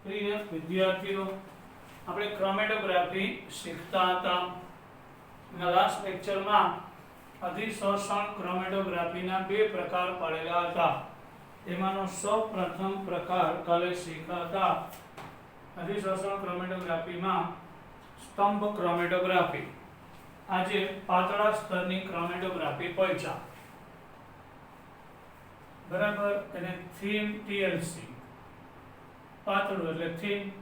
પ્રિય વિદ્યાર્થીઓ, આપણે ક્રોમેટોગ્રાફી શીખતા હતા. લાસ્ટ લેક્ચરમાં અધિશોષણ ક્રોમેટોગ્રાફીના બે પ્રકાર પાડેલા હતા. તેમાંનો સૌપ્રથમ પ્રકાર કાલે શીખ્યા હતા. અધિશોષણ ક્રોમેટોગ્રાફીમાં સ્તંભ ક્રોમેટોગ્રાફી. આજે પાતળા સ્તરની ક્રોમેટોગ્રાફી પહોંચ્યા. બરાબર. એને થીન ટીએલસી, પાતળું એટલે થીન,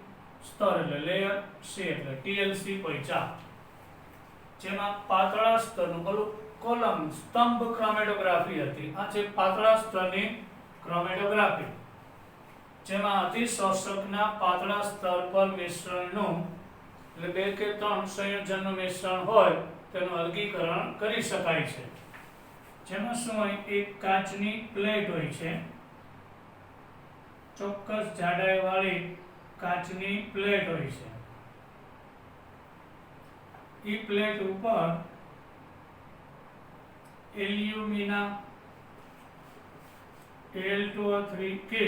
સ્તર એટલે લેયર, સી એટલે ટીએલસી પહોંચ્યા. જેમાં પાતળા સ્તરનું ઓલું કોલમ સ્તંભ ક્રોમેટોગ્રાફી હતી. આ છે પાતળા સ્તરની ક્રોમેટોગ્રાફી, જેમાં અધિશોષકના પાતળા સ્તર પર મિશ્રણનું એટલે 2 કે 3 સંયોજનનું મિશ્રણ હોય તેનું અલગીકરણ કરી શકાય છે. જેમાં શું હોય, એક કાચની પ્લેટ હોય છે, ચોક્કસ જાડાઈ વાળી કાચની પ્લેટ હોય છે. એ પ્લેટ ઉપર એલ્યુમિના Al2O3 કે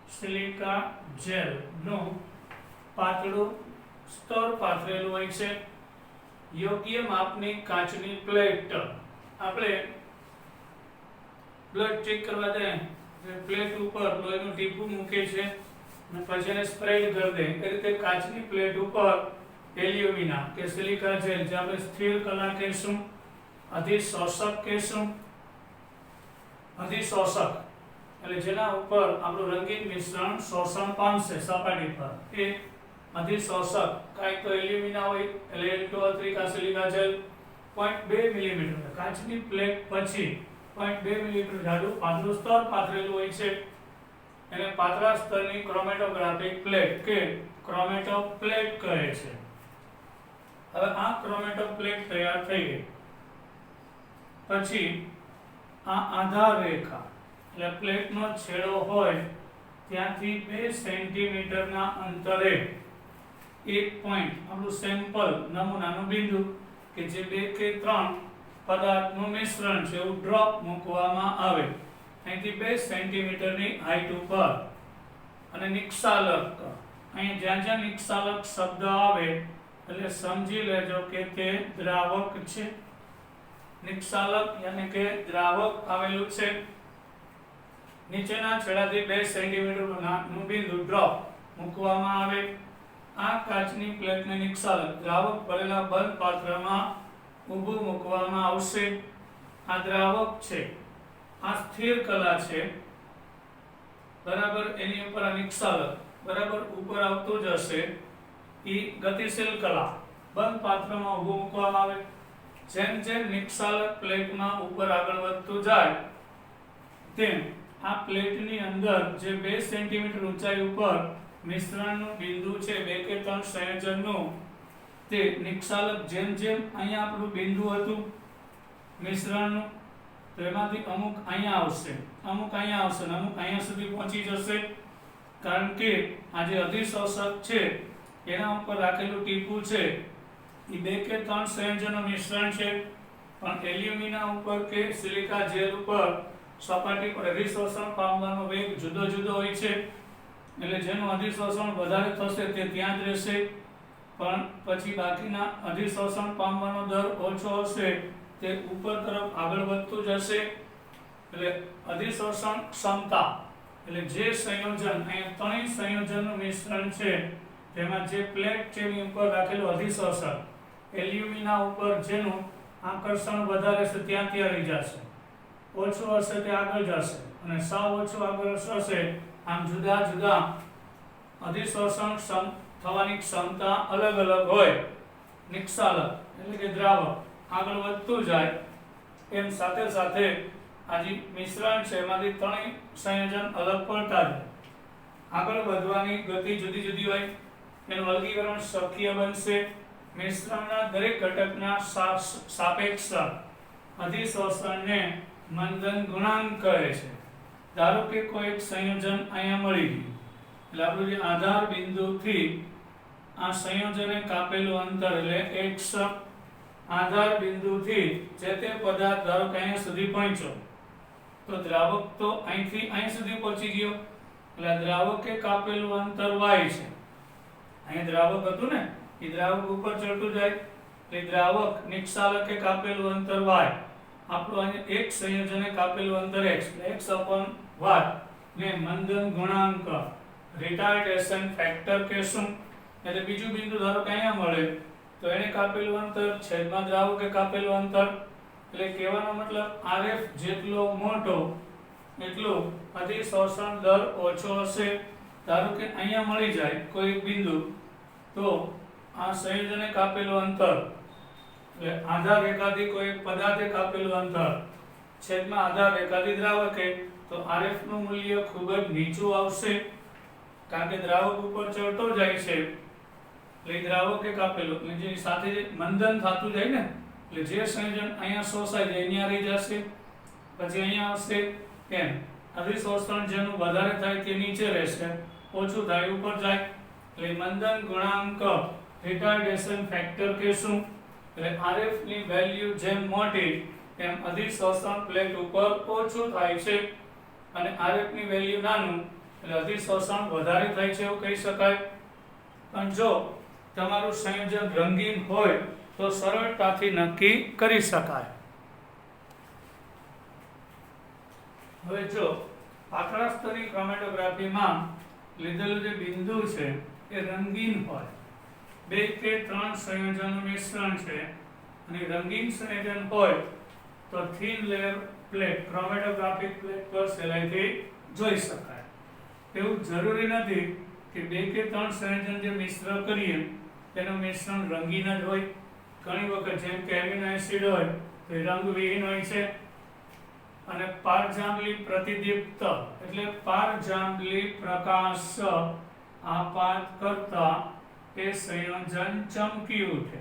સિલિકા જેલ નું પાતળું સ્તર પાથરેલું હોય છે. યોગ્ય માપની કાચની પ્લેટ આપણે બ્લડ ચેક કરવા દે, પ્લેટ ઉપર લોહીનું ટીપું મૂકે છે અને પછી એને સ્પ્રેડ કરી દે. એ રીતે કાચની પ્લેટ ઉપર એલ્યુમિના કે સિલિકા જેલ, જે આપણે સ્થિર કલા કહેશું, અધિશોષક કહેશું. અધિશોષક એટલે જેના ઉપર આપણું રંગીન મિશ્રણ શોષણ પામશે સપાટી પર, એ અધિશોષક. કાંઈક તો એલ્યુમિના હોય એટલે Al2O3 કા સિલિકા જેલ 0.2 મિલીમીટર કાચની પ્લેટ પછી 0.2 મિલીમીટર જાડું પાતળું સ્તર પાથરેલું હોય છે. એને પાતળા સ્તરની ક્રોમેટોગ્રાફિક પ્લેટ કે ક્રોમેટોપ્લેટ કહે છે. હવે આ ક્રોમેટોપ્લેટ તૈયાર થઈ ગઈ પછી આ આધાર રેખા એટલે પ્લેટનો છેડો હોય ત્યાંથી 2 સેન્ટીમીટરના અંતરે એક પોઈન્ટ આપણું સેમ્પલ નમૂનાનું બિંદુ કે જે 2 કે 3 પદાર્થનું મિશ્રણ છે એવું ડ્રોપ મૂકવામાં આવે અહીંથી 2 સેન્ટીમીટરની હાઈટ ઉપર. અને નિક્ષાલક, અહીં જ્યાં જ્યાં નિક્ષાલક શબ્દ આવે એટલે સમજી લેજો કે તે દ્રાવક છે. નિક્ષાલક યાની કે દ્રાવક આવેલું છે. નીચેના છેડાથી 2 સેન્ટીમીટરનું બિંદુ ડ્રોપ મૂકવામાં આવે. આ કાચની પ્લેટને નિક્ષાલક દ્રાવક ભરેલા બંધ પાત્રમાં ઊભું મૂકવામાં આવશે. આ દ્રાવક છે, આ સ્થિર કલા છે, બરાબર. એની ઉપર આ નિક્ષાલક બરાબર ઉપર આવતું જશે. એ ગતિશીલ કલા બંધ પાત્રમાં ઊભું મૂકવામાં આવે. જેમ જેમ નિક્ષાલક પ્લેટમાં ઉપર આગળ વધતું જાય તેમ આ પ્લેટની અંદર જે 2 સેન્ટીમીટર ઊંચાઈ ઉપર મિશ્રણનું બિંદુ છે 2 કે 3 સંયોજનનું, તે નિક્ષાલક જેમ જેમ અહીંયા આપણું બિંદુ હતું મિશ્રણનું, તો એમાંથી અમુક અહીંયા આવશે, અમુક અહીંયા આવશે, અમુક અહીંયા સુધી પહોંચી જશે. કારણ કે આ જે અધિશોષક છે એના ઉપર રાખેલું ટીપું છે એ 2 કે 3 સંયોજનનું મિશ્રણ છે. પણ એલ્યુમિના ઉપર કે સિલિકા જેલ ઉપર સપાટી પર અધિશોષણ પામવાનો વેગ જુદો જુદો હોય છે. એટલે જેનું અધિશોષણ વધારે થશે તે ત્યાં જ રહેશે, પણ પછી બાકીના અધિશોષણ પામવાનો દર ઓછો હશે તે ઉપર તરફ આગળ વધતું જશે. એટલે અધિશોષણ ક્ષમતા એટલે જે સંયોજન, અહીંયા 3 સંયોજનનું મિશ્રણ છે તેમાં જે પ્લેટ છે એની ઉપર રાખેલું અધિશોષક એલ્યુમિના ઉપર જેનું આકર્ષણ વધારે છે ત્યાં રહી જશે, ઓછું હશે તે આગળ જશે, અને સાવ ઓછું આગળ હશે. આમ જુદા જુદા અધિશોષણ થવાની ક્ષમતા અલગ અલગ હોય. નિક્ષાલક એટલે કે દ્રાવક આગળ વધતું જાય એમ સાથે સાથે આ જે મિશ્રણ છે એમાંથી 3 સંયોજન અલગ પડતા જાય. આગળ વધવાની ગતિ જુદી જુદી હોય, એનું અલગીકરણ શક્ય બનશે. મિશ્રણના દરેક ઘટકના સાપેક્ષ અધિશોષણને મંદન ગુણાંક કહે છે. ધારો કે કોઈ એક સંયોજન અહીંયા મળી ગયું એટલે આપણું જે આધાર બિંદુથી આ સંયોજને કાપેલું અંતર એટલે x, આધાર બિંદુથી જે તે પદાર્થ ધારો કે અહીંયા સુધી પહોંચ્યો તો દ્રાવક તો અહીંથી અહીં સુધી પહોંચી ગયો એટલે આ દ્રાવકે કાપેલું અંતર y છે. અહીં દ્રાવક હતું ને, એ દ્રાવક ઉપર ચડતું જાય એટલે દ્રાવક નિક્ષાલકે કાપેલું અંતર y, આપણું અહીં એક સંયોજને કાપેલું અંતર x, x upon y ને મંદન ગુણાંક રિટાર્ડેશન ફેક્ટર કહેશું. એટલે બીજું બિંદુ ધારો કે અહીંયા મળે તો એને કાપેલું અંતર છેદમાં દ્રાવકે કાપેલું અંતર, એટલે કહેવાનો મતલબ RF જેટલો મોટો એટલું અધિશોષણ દર ઓછો હશે. ધારો કે અહીંયા મળી જાય કોઈ એક બિંદુ, તો આ સંયોજને કાપેલું અંતર એટલે આધાર રેખાથી કોઈ એક પદાર્થે કાપેલું અંતર છેદમાં આધાર રેખાથી દ્રાવકે, તો RF નું મૂલ્ય ખૂબ જ નીચું આવશે, કારણ કે દ્રાવક ઉપર ચડતો જાય છે એટલે દ્રાવકે કાપેલું એટલે જે સાથે જે મંદન થતું જાય ને, એટલે જે સંયોજન અહીંયા શોષાય જાય અહીંયા રહી જશે, પછી અહીંયા આવશે, એમ અધિશોષણ જેનું વધારે થાય તે નીચે રહેશે, ઓછું થાય ઉપર જાય, એટલે મંદન ગુણાંક રિટાર્ડેશન ફેક્ટર કહેશું. એટલે RF ની વેલ્યુ જેમ મોટી એમ અધિશોષણ પ્લેટ ઉપર ઓછું થાય છે, અને RF ની વેલ્યુ નાનું એટલે અધિશોષણ વધારે થાય છે એવું કહી શકાય. પણ જો તમારું સંયોજન રંગીન હોય તો સરળતાથી નક્કી કરી શકાય. હવે જો પાતળા સ્તરની ક્રોમેટોગ્રાફીમાં લીધેલું જે બિંદુ છે એ રંગીન હોય, 2 કે 3 સંયોજનનું મિશ્રણ છે, અને રંગીન સંયોજન હોય તો thin layer plate chromatographic plate પર સહેલાઈથી જોઈ શકાય. એવું જરૂરી નથી કે 2 કે 3 સંયોજન જે મિશ્ર કરીએ તેનું મિશ્રણ રંગીન જ હોય. ઘણી વખત જેમ કે એમિનો એસિડ હોય તો એ રંગવિહીન હોય છે, અને પારજાંબલી પ્રતિદીપ્ત એટલે પારજાંબલી પ્રકાશ આપાત કરતા એ સંયોજન ચમકી ઉઠે.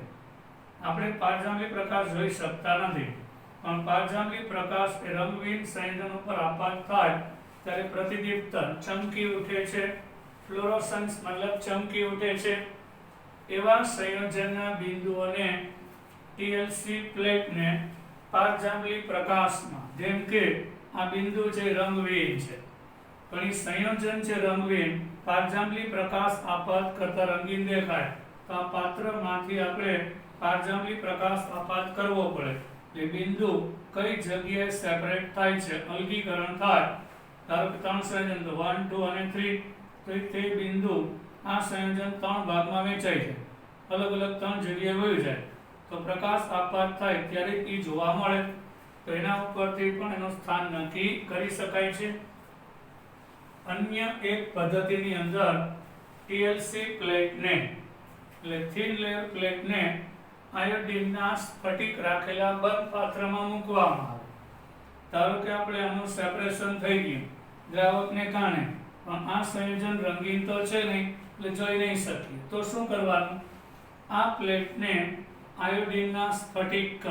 આપણે પારજાંબલી પ્રકાશ જોઈ શકતા નથી, પણ પારજાંબલી પ્રકાશ એ રંગવિહીન સંયોજન ઉપર આપાત થાય ત્યારે પ્રતિદીપ્ત ચમકી ઉઠે છે, ફ્લોરોસન્સ મતલબ ચમકી ઉઠે છે. એવા સંયોજનના બિંદુઓને TLC પ્લેટને પારજાંબલી પ્રકાશમાં, જેમ કે આ બિંદુ છે રંગવિહીન છે પણ એ સંયોજન છે રંગવિહીન, પારજાંબલી પ્રકાશ આપાત કરતા રંગીન દેખાય, તો આ પાત્રમાંથી આપણે પારજાંબલી પ્રકાશ આપાત કરવો પડે. એ બિંદુ કઈ જગ્યાએ સેપરેટ થાય છે, અલગીકરણ થાય. ધારો કે 3 સંયોજન તો 1, 2 અને 3, તો તે બિંદુ આ સંયોજન 3 ભાગમાં વહેંચાય છે, અલગ અલગ 3 જગ્યાએ વહી જાય, તો પ્રકાશ આપાત થાય ત્યારે એ જોવા મળે. તો એના ઉપરથી પણ એનું સ્થાન નક્કી કરી શકાય છે. અન્ય એક પદ્ધતિની અંદર TLC પ્લેટને એટલે થિન લેયર પ્લેટને આયોડિનના સ્ફટિક રાખેલા બંધ પાત્રમાં મૂકવામાં આવે. ધારો કે આપણે આનું સેપરેશન થઈ ગયું દ્રાવકને કારણે, પણ આ સંયોજન રંગીન તો છે નહીં એટલે જોઈ નહીં શકીએ, તો શું કરવાનું? આ પ્લેટને આયોડિનના સ્ફટિક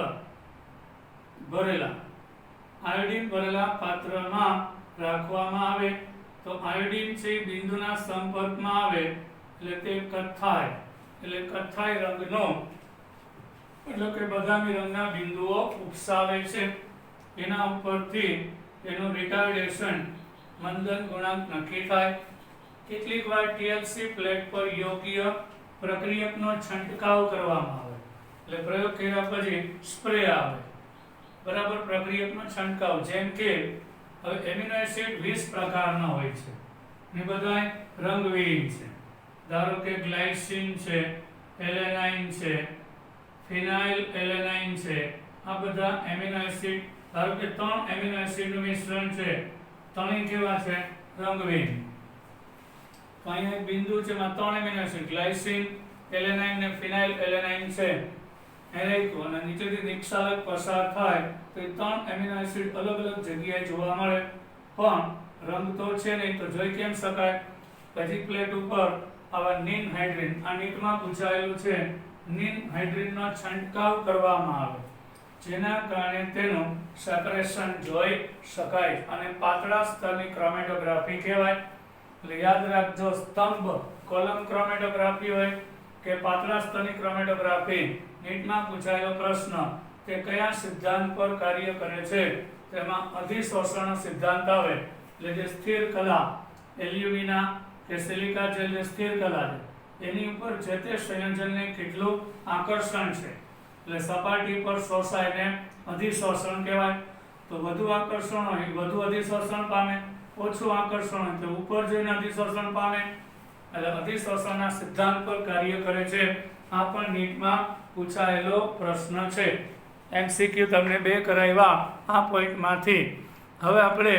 આયોડિન ભરેલા પાત્રમાં રાખવામાં આવે, તો આયોડિન છે બિંદુના સંપર્કમાં આવે એટલે તે કથ્થાઈ રંગનો એટલે કે બદામી રંગના બિંદુઓ ઉપસાવે છે. એના ઉપરથી એનું રિટાર્ડેશન મંદન ગુણાંક નક્કી થાય. કેટલીક વાર TLC પ્લેટ પર યોગ્ય પ્રક્રિયકનો છંટકાવ કરવામાં આવે, એટલે પ્રયોગ કર્યા પછી સ્પ્રે આવે, બરાબર, પ્રક્રિયકનો છંટકાવ. જેમ કે હવે એમિનો એસિડ 20 પ્રકારના હોય છે ને બધા રંગવિહીન છે. ધારો કે ગ્લાયસિન છે, એલેનાઇન છે, ફિનાઇલ એલેનાઇન છે, આ બધા એમિનો એસિડ. ધારો કે 3 એમિનો એસિડનું મિશ્રણ છે, ત્રણેય કેવા છે? રંગવિહીન. તો અહીંયા એક બિંદુ છે એમાં 3 એમિનો એસિડ ગ્લાયસિન, એલેનાઇન અને ફિનાઇલ એલેનાઇન છે, અને નીચેથી નિક્ષાલક પસાર થાય તો 3 એમિનો એસિડ અલગ અલગ જગ્યાએ જોવા મળે, પણ રંગ તો છે નહીં, તો જોઈ કેમ શકાય? પછી પ્લેટ ઉપર આવા નિનહાઇડ્રીન, આ નીટમાં પૂછાયેલું છે, નિનહાઇડ્રીનનો છંટકાવ કરવામાં આવે, જેના કારણે તેનું સેપરેશન જોઈ શકાય, અને પાતળા સ્તરની ક્રોમેટોગ્રાફી કહેવાય. એટલે યાદ રાખજો, સ્તંભ કોલમ ક્રોમેટોગ્રાફી હોય કે પાતળા સ્તરની ક્રોમેટોગ્રાફી, નીટમાં પૂછાયેલો પ્રશ્ન કે કયા સિદ્ધાંત પર કાર્ય કરે છે, તેમાં અધિશોષણનો સિદ્ધાંત આવે, એટલે જે સ્થિર કલા એલ્યુમિના કે સિલિકા જેલ જે સ્થિર કલા છે એની ઉપર જે તે સંયોજનને કેટલું આકર્ષણ છે, એટલે સપાટી પર શોષાય ને અધિશોષણ કહેવાય. તો વધુ આકર્ષણ હોય વધુ અધિશોષણ પામે, ઓછું આકર્ષણ હોય તો ઉપર જઈને અધિશોષણ પામે, એટલે અધિશોષણના સિદ્ધાંત પર કાર્ય કરે છે. આ પણ નીટમાં પૂછાયેલો પ્રશ્ન છે. MCQ તમને 2 કરાવ્યા આ પોઈન્ટમાંથી. હવે આપણે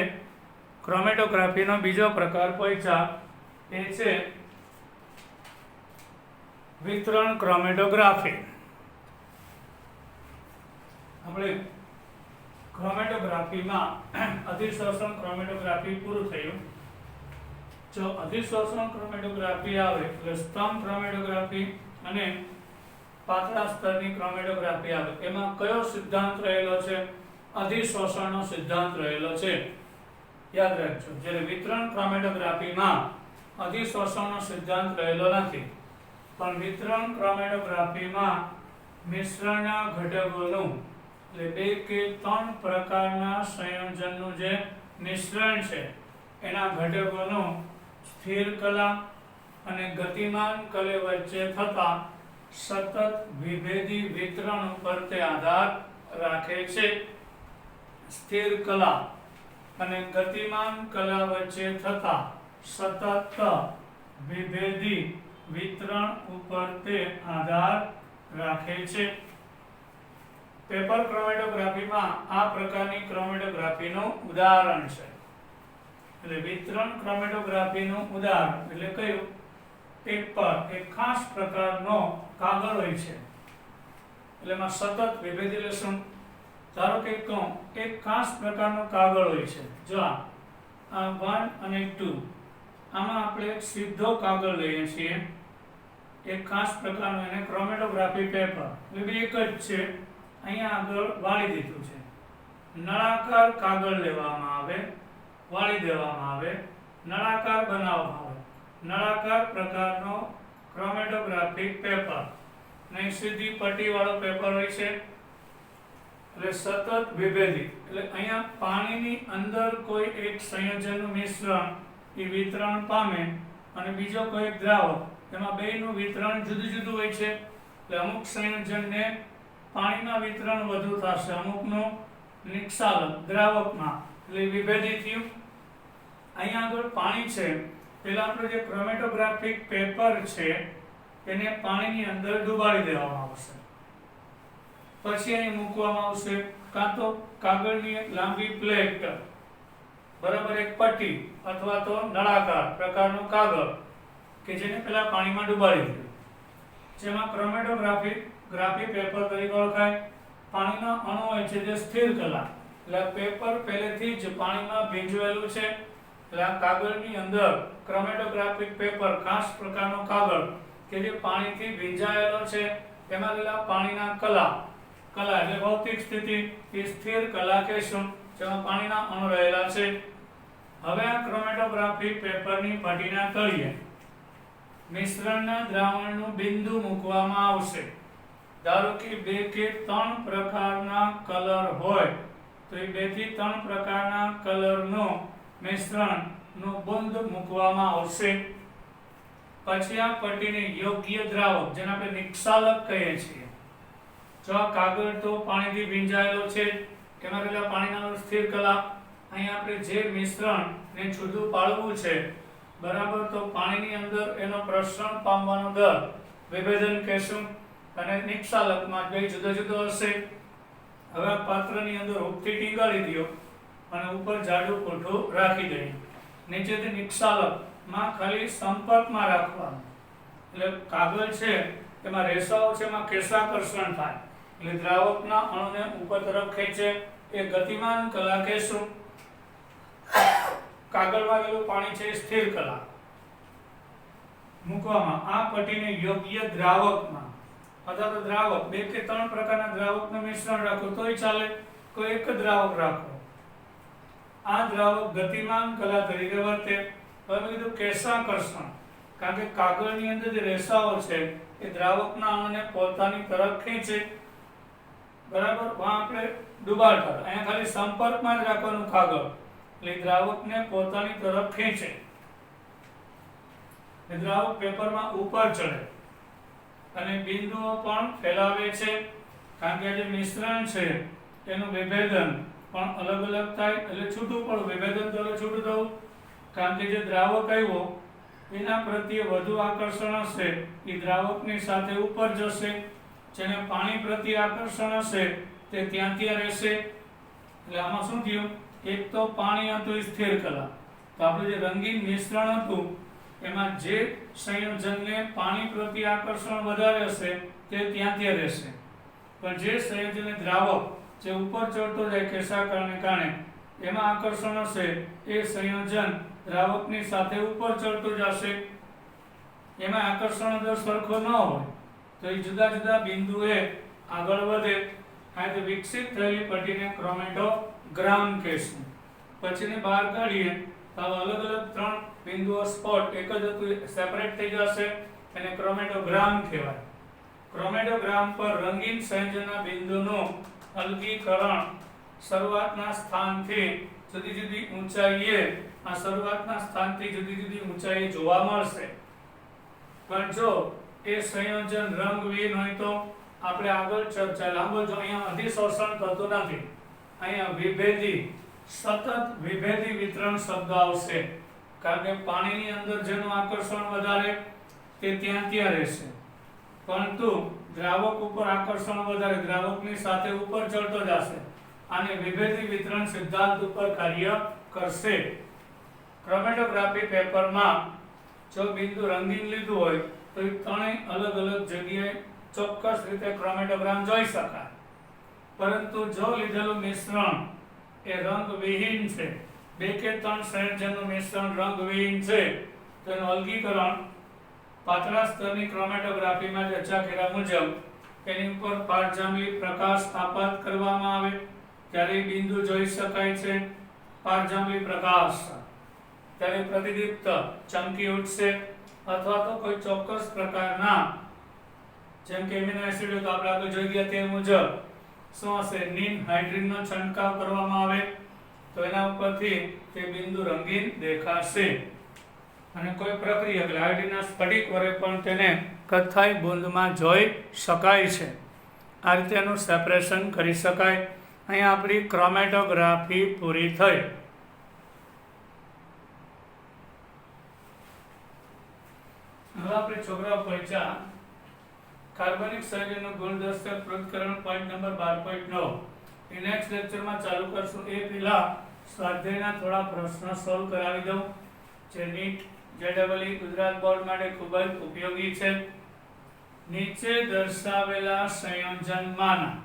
ક્રોમેટોગ્રાફીનો બીજો પ્રકાર પહોંચ્યા, એ છે વિતરણ ક્રોમેટોગ્રાફી. આપણે ક્રોમેટોગ્રાફીમાં અધિશોષણ ક્રોમેટોગ્રાફી પૂરું થયું. જો અધિશોષણ ક્રોમેટોગ્રાફી આવે એટલે સ્તંભ ક્રોમેટોગ્રાફી અને પાતળા સ્તરની ક્રોમેટોગ્રાફી આવે. એમાં કયો સિદ્ધાંત રહેલો છે? અધિશોષણનો સિદ્ધાંત રહેલો છે. યાદ રાખજો, જ્યારે વિતરણ ક્રોમેટોગ્રાફીમાં અધિશોષણનો સિદ્ધાંત રહેલો નથી, પણ વિતરણ ક્રોમેટોગ્રાફીમાં મિશ્રણના ઘટકોનું એટલે 2 કે 3 પ્રકારના સંયોજનનું જે મિશ્રણ છે એના ઘટકોનું સ્થિર કલા અને ગતિમાન કલે વચ્ચે થતા સતત વિભેદી વિતરણ ઉપર તે આધાર રાખે છે. સ્થિર કલા અને ગતિમાન કલા વચ્ચે થતા સતત વિભેદી વિતરણ ઉપર તે આધાર રાખે છે. પેપર ક્રોમેટોગ્રાફીમાં આ પ્રકારની ક્રોમેટોગ્રાફીનું ઉદાહરણ છે. એટલે વિતરણ ક્રોમેટોગ્રાફીનું ઉદાહરણ એટલે કયું? પેપર એક ખાસ પ્રકારનો કાગળ હોય છે, એટલે એમાં સતત વિભેદી એટલે શું? ધારો કે કહું એક ખાસ પ્રકારનો કાગળ હોય છે. જો આ 1 અને 2, આમાં આપણે એક સીધો કાગળ લઈએ છીએ, એક ખાસ પ્રકારનો, એને ક્રોમેટોગ્રાફી પેપર એટલે બે એક જ છે. અહીંયા આગળ વાળી દીધું છે. નળાકાર કાગળ લેવામાં આવે, વાળી દેવામાં આવે, નળાકાર બનાવવામાં આવે. નળાકાર પ્રકારનો ક્રોમેટોગ્રાફિક પેપર, નહીં સીધી પટ્ટી વાળો પેપર હોય છે, એટલે સતત વિભેદી. એટલે અહીંયા પાણીની અંદર કોઈ એક સંયોજનનું મિશ્રણ એ વિતરણ પામે અને બીજો કોઈ એક દ્રાવક, એમાં બેયનું વિતરણ જુદું જુદું હોય છે. એટલે અમુક સંયોજનને પાણીમાં વિતરણ વધુ થશે, અમુકનું નિક્ષાલન દ્રાવકમાં, એટલે વિભેદી થયું. અહીંયા આગળ પાણી છે, પહેલા આપણું જે ક્રોમેટોગ્રાફિક પેપર છે એને પાણીની અંદર ડુબાડી દેવામાં આવશે, પછી અહીં મૂકવામાં આવશે કાં તો કાગળની એક લાંબી પ્લેટ, બરાબર, એક પટ્ટી અથવા તો નળાકાર પ્રકારનું કાગળ કે જેને પહેલા પાણીમાં ડુબાડી દીધું, જેમાં ક્રોમેટોગ્રાફી પેપર તરીકે ઓળખાય. પાણીના અણુ હોય છે જે સ્થિર કલા, એટલે પેપર પહેલેથી જ પાણીમાં ભીંજવેલું છે, એટલે આ કાગળની અંદર ક્રોમેટોગ્રાફિક પેપર ખાસ પ્રકારનો કાગળ કે જે પાણીથી ભીંજાયેલો છે, એમાં રહેલા પાણીના કલા એટલે ભૌતિક સ્થિતિ એ સ્થિર કલા કહેશું, જેમાં પાણીના અણુ રહેલા છે. હવે આ ક્રોમેટોગ્રાફી પેપરની પટ્ટીના તળિયે મિશ્રણના દ્રાવણનું બિંદુ મૂકવામાં આવશે. ધારો કે 2 કે 3 પ્રકારના કલર હોય તો એ 2 થી 3 પ્રકારના કલરનું મિશ્રણનું બિંદુ મૂકવામાં આવશે. પછી આ પટ્ટીને યોગ્ય દ્રાવક, જેને આપણે નિક્ષાલક કહીએ છીએ, જો આ કાગળ તો પાણીથી ભીંજાયેલો છે, એમાં રહેલા પાણીના સ્થિર કલા, અહીં આપણે જે મિશ્રણને છૂટું પાડવું છે, બરાબર, તો પાણીની અંદર એનો પ્રસરણ પામવાનો દર વિભેદન કહેશું, અને નિક્ષાલકમાં બે જુદો જુદો હશે. હવે આ પાત્રની અંદર હુકથી ટીંગાડી દો અને ઉપર જાડું કોઠું રાખી દઈએ. નીચેથી નિક્ષાલકમાં ખાલી સંપર્કમાં રાખવાનું, એટલે કાગળ છે એમાં રેસાઓ છે, એમાં કેશાકર્ષણ થાય, એટલે દ્રાવકના અણુને ઉપર તરફ ખેંચે, એ ગતિમાન કલા કહેશું. કાગળમાં રહેલું પાણી છે એ સ્થિર કલા. મૂકવામાં આ પટ્ટીને યોગ્ય દ્રાવકમાં અથવા તો દ્રાવક 2 કે 3 પ્રકારના દ્રાવકનું મિશ્રણ રાખો તોય ચાલે, કોઈ એક દ્રાવક રાખો. આ દ્રાવક ગતિમાન કલા તરીકે વર્તે. હવે મેં કીધું કેશાકર્ષણ, કારણ કે કાગળની અંદર જે રેસાઓ છે એ દ્રાવકના અણુને પોતાની તરફ ખેંચે, બરાબર. વહાં આપણે ડુબાડતા, અહીંયા ખાલી સંપર્કમાં જ રાખવાનું કાગળ, એટલે દ્રાવકને પોતાની તરફ ખેંચે. એ દ્રાવક પેપરમાં ઉપર ચડે અને બિંદુઓ પણ ફેલાવે છે, કારણ કે જે મિશ્રણ છે એનું વિભેદન પણ અલગ અલગ થાય એટલે છૂટું પડવું, વિભેદન તો છૂટું થવું, કારણ કે જે દ્રાવક આવ્યો એના પ્રત્યે વધુ આકર્ષણ હશે એ દ્રાવકની સાથે ઉપર જશે, જેને પાણી પ્રત્યે આકર્ષણ હશે તે ત્યાં રહેશે. એટલે આમાં શું થયું, એક તો પાણી હતું એ સ્થિર કલા, તો આપણું જે રંગીન મિશ્રણ હતું એમાં જે સંયોજનને પાણી પ્રત્યે આકર્ષણ વધારે હશે તે ત્યાં રહેશે, પણ જે સંયોજન દ્રાવક જે ઉપર ચડતો જાય કેશાકારને કારણે એમાં આકર્ષણ હશે એ સંયોજન દ્રાવકની સાથે ઉપર ચડતું જશે, એમાં આકર્ષણ દર સરખો ન હોય તો એ જુદા જુદા બિંદુએ આગળ વધે. આ રીતે વિકસિત થયેલી પટ્ટીને ક્રોમેટોગ્રામ કહેશું. પછીની બહાર કાઢીએ તો અલગ અલગ 3 બિંદુઓ સ્પોટ એક જ હતું સેપરેટ થઈ જશે, એને ક્રોમેટોગ્રામ કહેવાય. ક્રોમેટોગ્રામ પર રંગીન સંયોજનના બિંદુનું અલગીકરણ શરૂઆતના સ્થાનથી જુદી જુદી ઊંચાઈએ જુદી જુદી ઊંચાઈએ જોવા મળશે, પણ જો એ સંયોજન રંગવિહીન હોય તો આપણે આગળ ચર્ચા લાંબો જો અહીંયા અધિશોષણ થતું નથી, અહીંયા વિભેદી સતત વિભેદી વિતરણ શબ્દ આવશે, કારણ કે પાણીની અંદર જેનું આકર્ષણ વધારે તે ત્યાં રહેશે, પરંતુ દ્રાવક ઉપર આકર્ષણ વધારે દ્રાવકની સાથે ઉપર ચડતો જશે, આને વિભેદી વિતરણ સિદ્ધાંત ઉપર કાર્ય કરશે. ક્રોમેટોગ્રાફી પેપરમાં જો બિંદુ રંગીન લીધું હોય તો એ ત્રણેય અલગ અલગ જગ્યાએ ચોક્કસ રીતે ક્રોમેટોગ્રામ જોઈ શકાય, પરંતુ જો લીધેલું મિશ્રણ એ રંગવિહીન છે, 2 કે 3 સંયોજનનું મિશ્રણ રંગવિહીન છે, તો એનું અલગીકરણ પાતળા સ્તરની ક્રોમેટોગ્રાફીમાં ચર્ચા કર્યા મુજબ એની ઉપર પારજાંબલી પ્રકાશ આપાત કરવામાં આવે ત્યારે બિંદુ જોઈ શકાય છે. પારજાંબલી પ્રકાશ ત્યારે પ્રતિદીપ્ત ચમકી ઉઠશે, અથવા તો કોઈ ચોક્કસ પ્રકારના જેમ કે એમિનો એસિડ તો આપણે આગળ જોઈ ગયા તે મુજબ શું હશે, નીમ હાઇડ્રીનનો છંટકાવ કરવામાં આવે તો એના ઉપરથી તે બિંદુ રંગીન દેખાશે. અને કોઈ પ્રક્રિયા એટલે હાઇડ્રીનના સ્ફટિક વડે પણ તેને કથ્થાઈ બુંદમાં જોઈ શકાય છે. આ રીતે એનું સેપરેશન કરી શકાય. અહીંયા આપણી ક્રોમેટોગ્રાફી પૂરી થઈ. હવે આપણે છોકરાઓ પરીક્ષા કાર્બનિક સંયોજનનું ગુણદર્શક પૃથ્થકરણ પોઈન્ટ નંબર 12.9 એ નેક્સ્ટ લેક્ચરમાં ચાલુ કરશું. એ પહેલા સ્વાધ્યાયના થોડા પ્રશ્ન સોલ્વ કરાવી દઉં જે નીટ જેડબલઈ ગુજરાત બોર્ડ માટે ખૂબ જ ઉપયોગી છે. નીચે દર્શાવેલા સંયોજનમાંના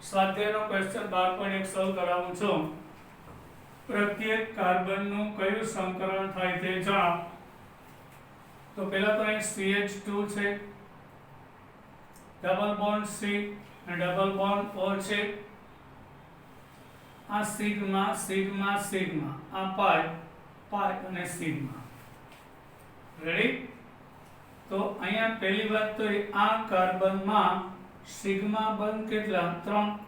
સ્વાધ્યાયનો ક્વેશ્ચન 12.1 સોલ્વ કરાવું છું. પ્રત્યેક કાર્બનનું કયું સંકરણ થાય તે જણાવો. તો પહેલા તો અહીં CH2 છે, ડબલ બોન્ડ C અને ડબલ બોન્ડ O છે. આ સિગ્મા સિગ્મા સિગ્મા, આ પાઈ પાઈ અને સિગ્મા. રેડી? તો અહીંયા પહેલી વાત તો આ કાર્બનમાં સિગ્મા બંધ કેટલા 3.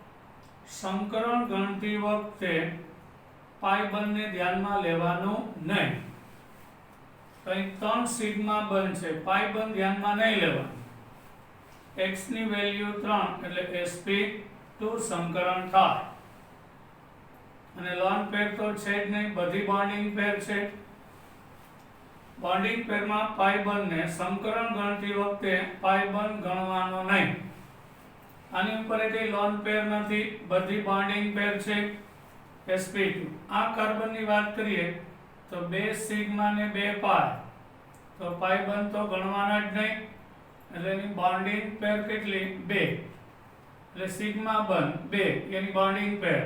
સંકરણ ગણતી વખતે પાઈ બંધને ધ્યાનમાં લેવાનું નહીં. તો અહીં 3 સિગ્મા બંધ છે, પાઈ બંધ ધ્યાનમાં નહીં લેવાનું. x ની વેલ્યુ 3 એટલે sp2 સંકરણ થાય. અને લોન પેર તો છે જ નહીં, બધી બોન્ડિંગ પેર છે. બોન્ડિંગ પેરમાં પાઈ બંધને સંકરણ ગણતી વખતે પાઈ બંધ ગણવાનો નહીં. આની ઉપર કઈ લોન પેર નથી, બધી બોન્ડિંગ પેર છે sp2. આ કાર્બનની વાત કરીએ તો 2 સિગ્મા ને 2 પાઈ, તો પાઈ બંધ તો ગણવાના જ નહીં, એટલે એની બોન્ડિંગ પેર કેટલી 2, એટલે સિગ્મા બંધ 2 એની બોન્ડિંગ પેર,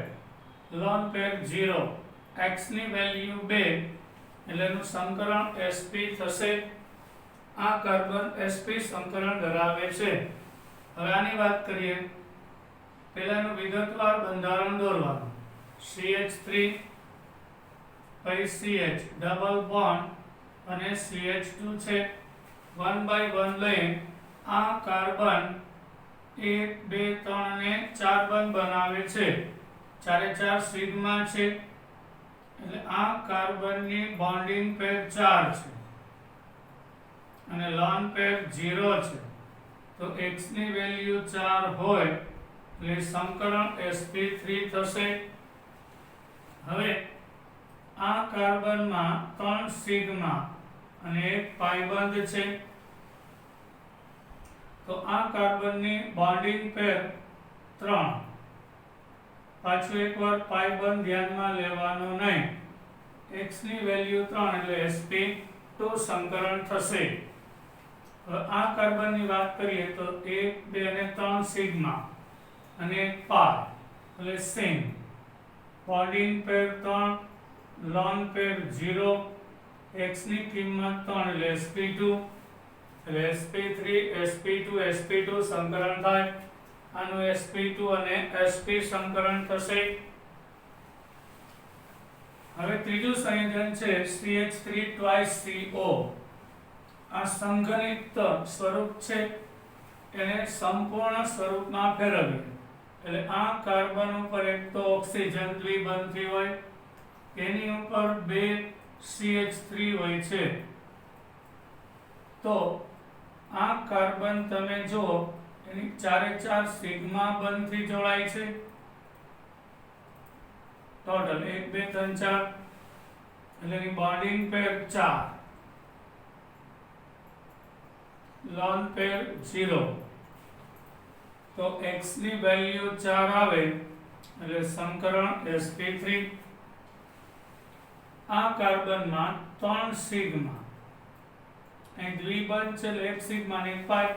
લોન પેર 0, x ની વેલ્યુ 2 એટલે એનું સંકરણ sp થશે. આ કાર્બન sp સંકરણ ધરાવે છે. હવે આની વાત કરીએ, પહેલાનું વિગતવાર બંધારણ દોરવાનું. CH3 પછી CH ડબલ બોન્ડ અને CH2 છે. 1 by 1 લઈ આ કાર્બન 1 2 3 અને 4 બંધ બનાવે છે. 4 4 સિગ્મા છે, એટલે આ કાર્બનની બોન્ડિંગ પેર 4 છે. લોન પેર 0 છે તો x ની વેલ્યુ 4 હોય એટલે સંકલન sp3 થશે. હવે આ કાર્બનમાં 3 સિગ્મા અને 1 પાઈ બંધ છે તો આ કાર્બનની બોન્ડિંગ પેર 3. પાછું એકવાર પાઈ બંધ ધ્યાનમાં લેવાનો નહીં. x ની વેલ્યુ 3 એટલે sp2 સંકલન થશે. હવે આ કાર્બનની વાત કરીએ તો 1 2 અને 3 સિગ્મા અને 1 પાઈ એટલે સેમ. બોન્ડિંગ પેર 3, લોન પેર 0, x ની કિંમત 3 એટલે sp2 એટલે sp3 sp2 sp2 સંકલન થાય. આનું sp2 અને sp સંકલન થશે. હવે ત્રીજું સંયોજન છે CH3 twice CO. આ સંઘનિત સ્વરૂપ છે એને સંપૂર્ણ સ્વરૂપમાં ફેરવીએ એટલે આ કાર્બન ઉપર એક તો ઓક્સિજન દ્વિબંધી હોય એની ઉપર 2 CH3 હોય છે તો આ કાર્બન તમે જો એની 4 સિગ્મા બંધથી જોડાય છે. ટોટલ 1 2 3 4 એટલે એની બોન્ડિંગ પેર 4, લોન પેર 0 તો x ની વેલ્યુ 4 આવે એટલે સંકલન sp3. આ કાર્બનમાં 3 સિગ્મા અહીં દ્વિબંધ છે એટલે 1 સિગ્મા અને 1 પાઈ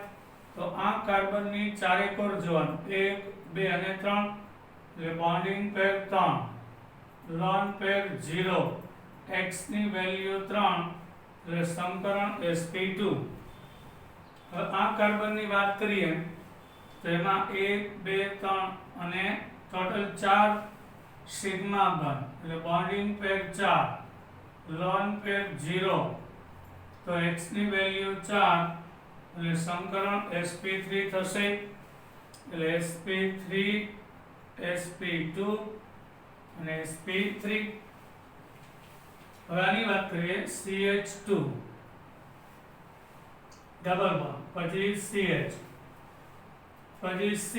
તો આ કાર્બનની 4 કોર જોવાનું 1 2 અને 3 એટલે બોન્ડિંગ પેર 3, લોન પેર 0, x ની વેલ્યુ 3 એટલે સંકલન sp2. હવે આ કાર્બનની વાત કરીએ તો એમાં 1 2 3 અને ટોટલ 4 સિગ્મા બંધ એટલે બોન્ડિંગ પેર 4, લોન પેર 0 તો x ની વેલ્યુ 4 એટલે સંકલન sp3 થશે એટલે sp3 sp2 અને sp3. હવે આની વાત કરીએ CH2 ડબલ બોન્ડ પછી CH પછી C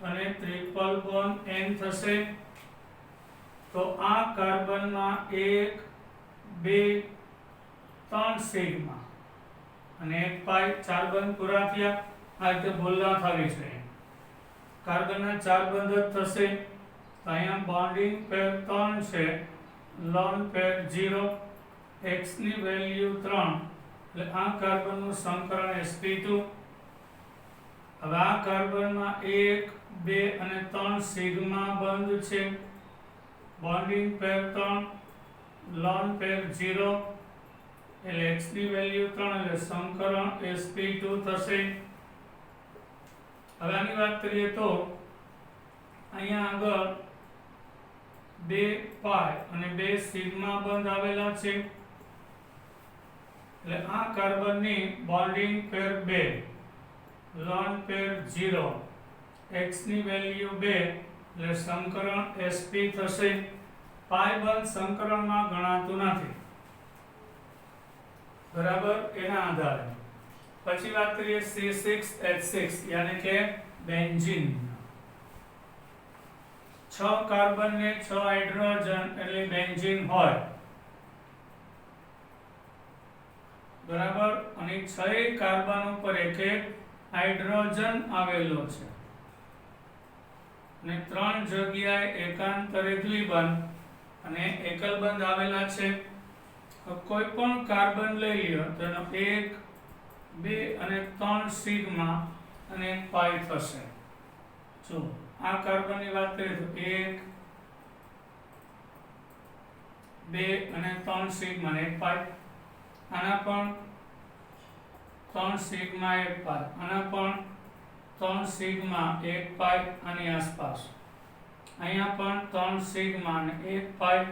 અને ટ્રિપલ બોન્ડ N થશે તો આ કાર્બનમાં 1 2 3 સિગ્મા અને 1 પાઈ 4 બંધ પૂરા થયા. આ રીતે ભૂલ ના થવી જોઈએ. કાર્બનના 4 બંધ જ થશે તો અહીંયા બોન્ડિંગ પેર 3 છે, લોન પેર 0, x ની વેલ્યુ 3 એટલે આ કાર્બનનું સંકલન sp2. હવે આ કાર્બનમાં 1 2 અને 3 સિગ્મા બંધ છે, બોન્ડિંગ પેર 3, લોન પેર 0 એટલે x ની વેલ્યુ 3 એટલે સંકલન sp2 થશે. હવે આની વાત કરીએ તો અહીંયા આગળ 2 પાઈ અને 2 સિગ્મા બંધ આવેલા છે એટલે આ કાર્બનની બોન્ડિંગ પેર 2, લોન પેર 0, x ની વેલ્યુ 2 એટલે સંકલન sp થશે. પાઈ બંધ સંકલનમાં ગણાતું નથી બરાબર એના આધારે. પછી વાત કરીએ C6H6 યાની કે બેન્ઝીન. 6 કાર્બન ને 6 હાઇડ્રોજન એટલે બેન્ઝીન હોય બરાબર. અને 6 કાર્બન ઉપર એક હાઇડ્રોજન આવેલો છે અને 3 જગ્યાએ એકાંતરે દ્વિબંધ અને એકલ બંધ આવેલા છે. કોઈ પણ કાર્બન લઈ લ્યો તો એનો 1 2 અને 3 સિગ્મા અને 1 પાઈ થશે. જો આ કાર્બનની વાત કરીએ તો 1 2 અને 3 સિગ્મા અને 1 પાઈ. આના પણ 3 સિગ્મા 1 પાઈ, આના પણ 3 સિગ્મા 1 પાઈ આની આસપાસ. અહીંયા પણ 3 સિગ્મા અને 1 પાઈ.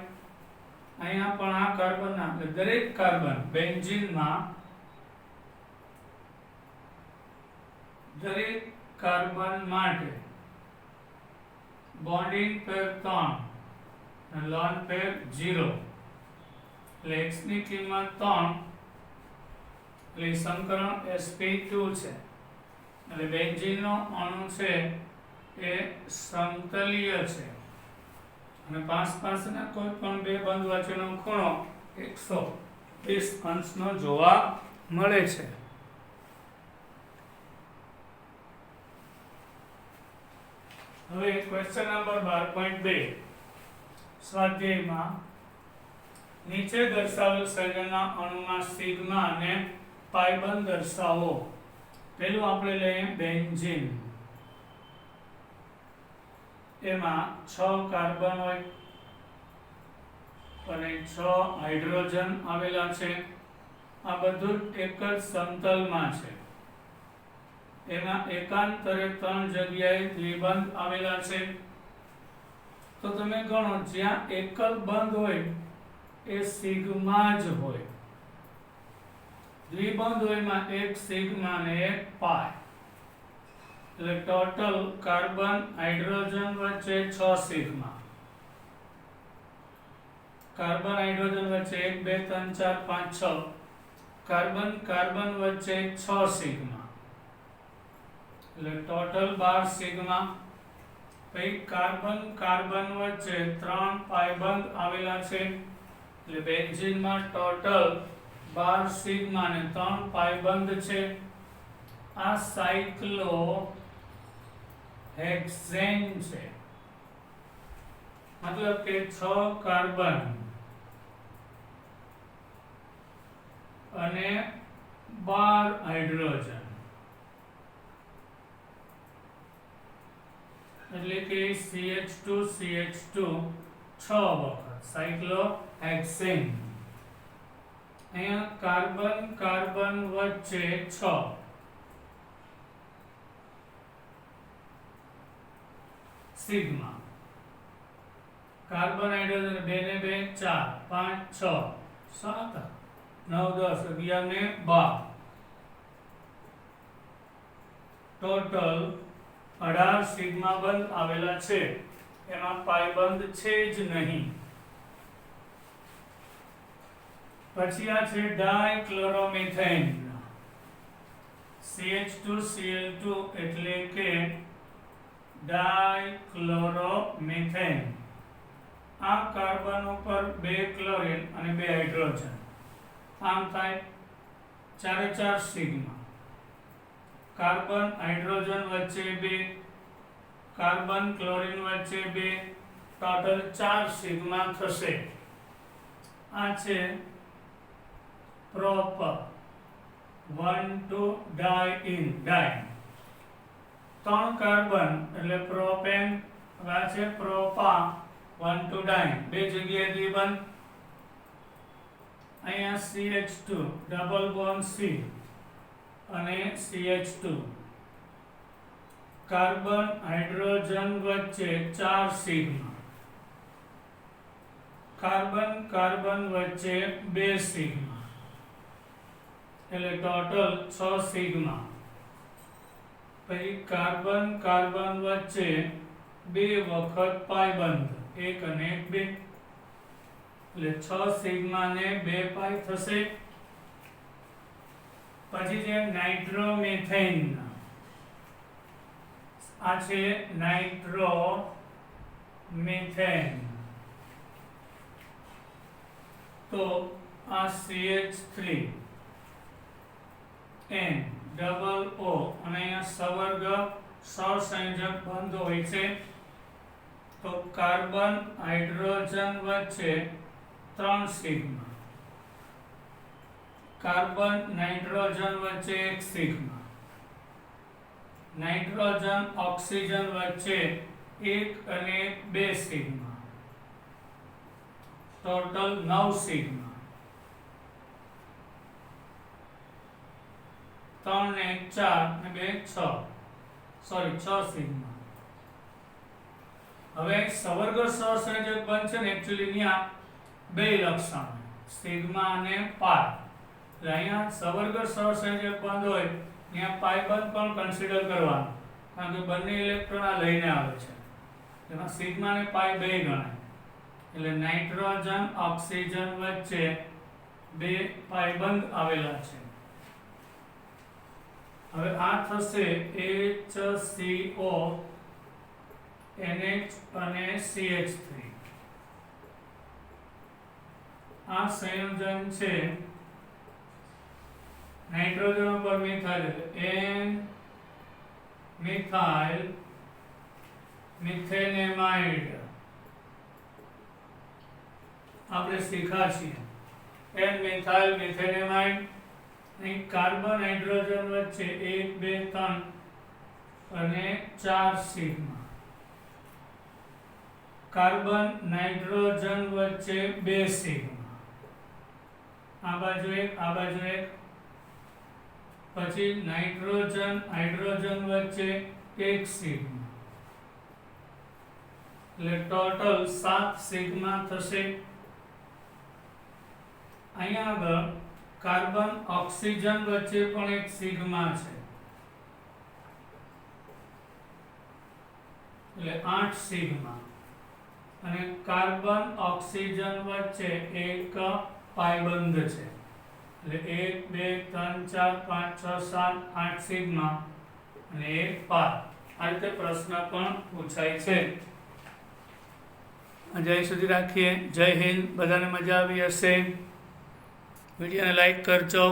અહીંયા પણ આ કાર્બનના દરેક કાર્બન બેન્ઝીનમાં દરેક કાર્બન માટે બોન્ડિંગ પેર 3 અને લોન પેર 0 એટલે x ની કિંમત 3 એટલે સંકરણ sp2 છે એટલે બેન્ઝીનનો અણુ છે એ સમતલીય છે અને પાસના કોઈ પણ બે બંધ વચ્ચેનો ખૂણો 120 અંશનો જોવા મળે છે. હવે ક્વેશ્ચન નંબર 12.2 સ્વાધ્યાયમાં નીચે દર્શાવેલ સંયોજનના અણુના સિગ્મા અને પાઈ બંધ દર્શાવો. પહેલું આપણે લઈએ બેન્ઝીન. એમાં 6 કાર્બન હોય અને 6 હાઇડ્રોજન આવેલા છે. આ બધું એક જ સમતલમાં છે. એમાં એકાંતરે 3 જગ્યાએ દ્વિબંધ આવેલા છે. તો તમે ગણો, જ્યાં એકલ બંધ હોય એ સિગ્મા જ હોય, દ્વિબંધ હોય માં એક સિગ્મા અને એક પાઈ, એટલે ટોટલ કાર્બન હાઇડ્રોજન વચ્ચે 6 સિગ્મા, કાર્બન હાઇડ્રોજન વચ્ચે 1 2 3 4 5 6, કાર્બન કાર્બન વચ્ચે 6 સિગ્મા, એટલે ટોટલ 12 સિગ્મા. પછી કાર્બન કાર્બન વચ્ચે 3 પાઈ બંધ આવેલા છે એટલે બેન્ઝીનમાં ટોટલ 12 સિગ્મા અને 3 પાઈ બંધ છે. આ સાયક્લો હેક્સેન છે, મતલબ કે 6 કાર્બન અને 12 હાઇડ્રોજન, એટલે કે CH2 CH2 6 વખત સાયક્લોહેક્સેન. અહીંયા કાર્બન કાર્બન વચ્ચે 6, સિગ્મા, કાર્બન હાઇડ્રોજન 2 ને 2 4 5 6 7 9 10 11 ને 12, ટોટલ 18 સિગ્મા બંધ આવેલા છે. એમાં પાઈ બંધ છે જ નહીં. પછી આ છે ડાયક્લોરોમિથેન, CH2Cl2 એટલે કે ડાયક્લોરોમિથેન. આ કાર્બન ઉપર 2 ક્લોરીન અને 2 હાઇડ્રોજન, આમ થાય 4 4 સિગ્મા, કાર્બન હાઇડ્રોજન વચ્ચે 2, કાર્બન ક્લોરીન વચ્ચે 2, ટોટલ 4 સિગ્મા થશે. આ છે પ્રોપ 1 2 ડાઇન, 3 કાર્બન એટલે પ્રોપેન. હવે આ છે પ્રોપા 1 2 ડાઇન, 2 જગ્યાએ દ્વિબંધ. અહીંયા CH2 ડબલ બોન્ડ C અને CH2, કાર્બન હાઇડ્રોજન વચ્ચે 4 સિગ્મા, કાર્બન કાર્બન વચ્ચે 2 સિગ્મા, એટલે ટોટલ 6 સિગ્મા. પછી કાર્બન કાર્બન વચ્ચે 2 વખત પાઈ બંધ, 1 અને 1 2, એટલે 6 સિગ્મા ને 2 પાઈ થશે. પછી છે નાઇટ્રોમિથેન. આ છે નાઇટ્રોમિથેન. તો આ CH3 N ડબલ O અને અહીંયા સવર્ગ સહસંયોજક બંધ હોય છે. તો કાર્બન હાઇડ્રોજન વચ્ચે 3 સિગ્મા, કાર્બન નાઇટ્રોજન વચ્ચે 1 સિગ્મા, નાઇટ્રોજન ઓક્સિજન વચ્ચે 1 અને 2 સિગ્મા, ટોટલ 9 સિગ્મા. 3 ને 4 ને 2 6, સોરી 6 સિગ્મા. હવે સવર્ગ સહસંયોજક બંધ છે ને, એક્ચ્યુઅલી ત્યાં 2 લક્ષણ, સિગ્મા અને પાઈ. એટલે અહીંયા સવર્ગ સહસંયોજક બંધ હોય ત્યાં પાઈ બંધ પણ કન્સિડર કરવાનું, કારણ કે બંને ઇલેક્ટ્રોન આ લઈને આવે છે. એમાં સિગ્મા અને પાઈ 2 ગણાય. એટલે નાઇટ્રોજન ઓક્સિજન વચ્ચે 2 પાઈ બંધ આવેલા છે. હવે આ થશે HCO NH અને CH3 આ સંયોજન છે નાઇટ્રોજન ઉપર મિથાઇલ N મિથાઇલ મિથેનેમાઇડ આપણે શીખ્યા છીએ N મિથાઇલ મિથેનેમાઇડ અહીં કાર્બન હાઇડ્રોજન વચ્ચે 1 2 3 અને 4 સિગ્મા કાર્બન નાઇટ્રોજન વચ્ચે 2 સિગ્મા આ બાજુ એક પછી નાઇટ્રોજન હાઇડ્રોજન વચ્ચે 1 સિગ્મા એટલે ટોટલ 7 સિગ્મા થશે અહીંયા આગળ કાર્બન ઓક્સિજન વચ્ચે પણ 1 સિગ્મા છે એટલે 8 સિગ્મા અને કાર્બન ઓક્સિજન વચ્ચે એક પાયબંધ છે એટલે 1 2 3 4 5 6 7 8 સિગ્મા અને એક પાય આ રીતે પ્રશ્ન પણ પૂછાય છે જય સુધી રાખીએ જય હિન્દ બધાને મજા આવી હશે વિડીયોને લાઈક કરજો